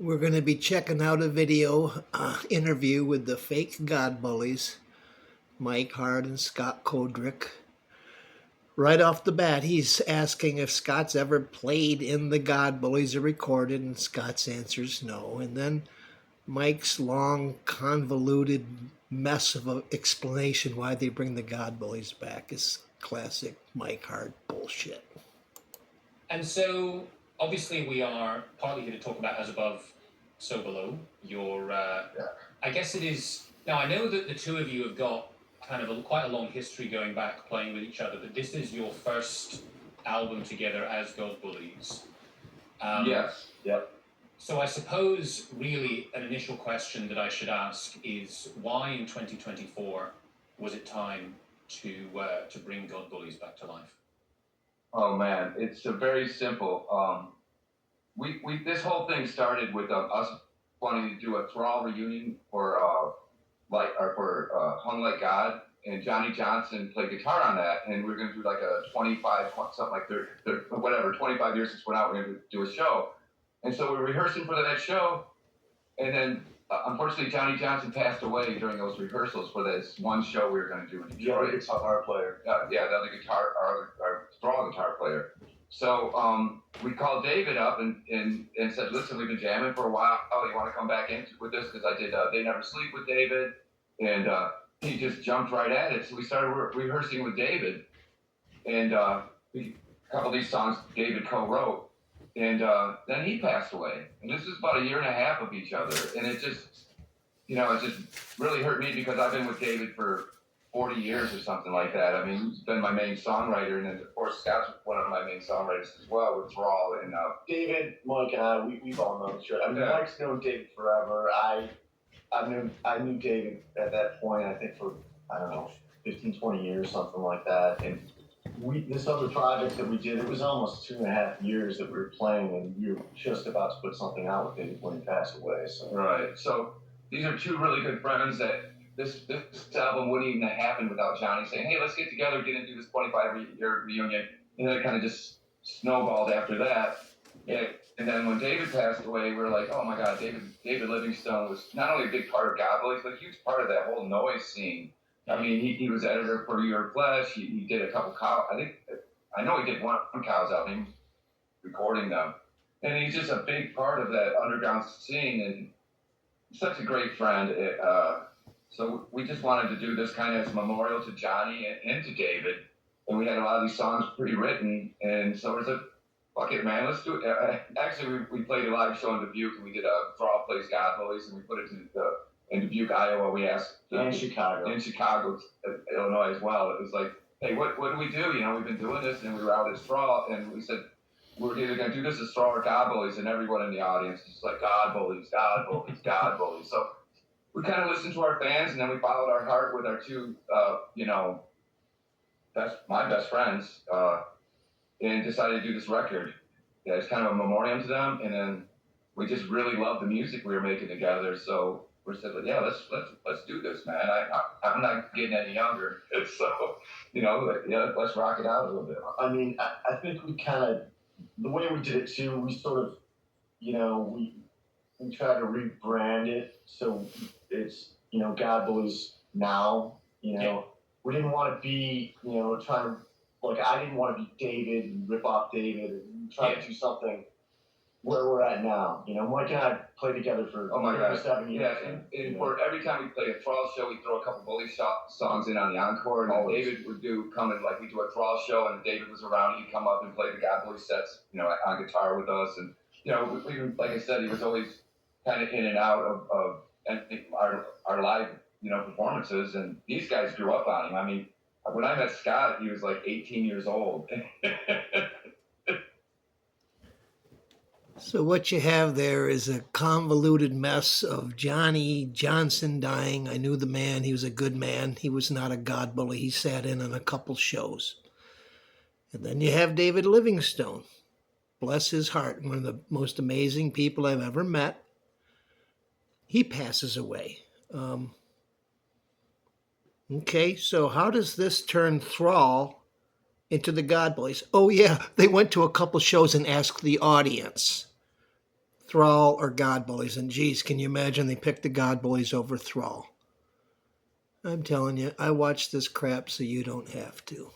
We're going to be checking out a video interview with the fake God Bullies, Mike Hard and Scott Kodrick. Right off the bat, he's asking if Scott's ever played in the God Bullies or recorded, and Scott's answers no. And then Mike's long, convoluted mess of an explanation why they bring the God Bullies back is classic Mike Hard bullshit. And so, obviously, we are partly here to talk about As Above, So Below. I guess it is. Now, I know that the two of you have got kind of quite a long history going back playing with each other, but this is your first album together as God Bullies. Yes. Yep. So I suppose really an initial question that I should ask is why in 2024 was it time to bring God Bullies back to life? Oh man, it's a very simple. We this whole thing started with us wanting to do a Thrall reunion for Hung Like God, and Johnny Johnson played guitar on that, and we were going to do like a 25 something like 30, whatever 25 years since went out, we're going to do a show, and so we were rehearsing for that show, and then unfortunately Johnny Johnson passed away during those rehearsals for this one show we were going to do in Detroit. The guitar player. Yeah, the other guitar, our Thrall guitar player. So we called David up and said, listen, we've been jamming for a while. Oh, you want to come back in with this? Because I did They Never Sleep with David. And he just jumped right at it. So we started rehearsing with David. And a couple of these songs David co-wrote. And then he passed away. And this is about a year and a half of each other. And it just really hurt me because I've been with David for 40 years or something like that. I mean, he's been my main songwriter, and then of course Scott's one of my main songwriters as well with Thrall and David, Mike, and I, we've all known each other. I mean, Yeah. Mike's known David forever. I knew David at that point, I think for, 15, 20 years, something like that. And this other project that we did, it was almost 2.5 years that we were playing, and we were just about to put something out with David when he passed away. So. Right. So these are two really good friends that this album wouldn't even have happened without Johnny saying, hey, let's get together, get into this 25-year reunion. And then it kind of just snowballed after that. Yeah. And then when David passed away, we were like, oh my God, David Livingstone was not only a big part of God Bullies, but a huge part of that whole noise scene. I mean, he was editor for Your Flesh. He did a couple I know he did one Cows album, recording them. And he's just a big part of that underground scene, and such a great friend. So we just wanted to do this kind of as a memorial to Johnny and to David. And we had a lot of these songs pre-written. And so we said, fuck it, man, let's do it. Actually, we played a live show in Dubuque, and we did a Thrall Plays God Bullies, and we put it in Dubuque, Iowa. We asked... In Chicago. In Chicago, Illinois as well. It was like, hey, what do we do? You know, we've been doing this, and we were out as Thrall, and we said, we're either going to do this as Thrall or God Bullies, and everyone in the audience is like, God Bullies, God Bullies, God Bullies. So we kind of listened to our fans, and then we followed our heart with our two, my best friends, and decided to do this record. Yeah, it's kind of a memoriam to them, and then we just really loved the music we were making together. So we said, yeah, let's do this, man. I'm not getting any younger, so let's rock it out a little bit. I mean, I think we kind of, the way we did it too, we sort of, we tried to rebrand it so it's, God Bullies now, Yeah. We didn't want to be, trying to, like, I didn't want to be David and rip off David and try to do something where we're at now. Mike and I played together for 7 years. Yeah, and for every time we play a Thrall show, we throw a couple Bully songs in on the encore, and Always. David would come and, like, we do a Thrall show, and David was around, he'd come up and play the God Bully sets, on guitar with us, and, we like I said, he was always kind of in and out of our live, performances, and these guys grew up on him. I mean, when I met Scott, he was like 18 years old. So what you have there is a convoluted mess of Johnny Johnson dying. I knew the man. He was a good man. He was not a God bully. He sat in on a couple shows. And then you have David Livingstone. Bless his heart. One of the most amazing people I've ever met. He passes away. Okay, so how does this turn Thrall into the God Bullies? Oh, yeah, they went to a couple shows and asked the audience Thrall or God Bullies. And geez, can you imagine they picked the God Bullies over Thrall? I'm telling you, I watched this crap so you don't have to.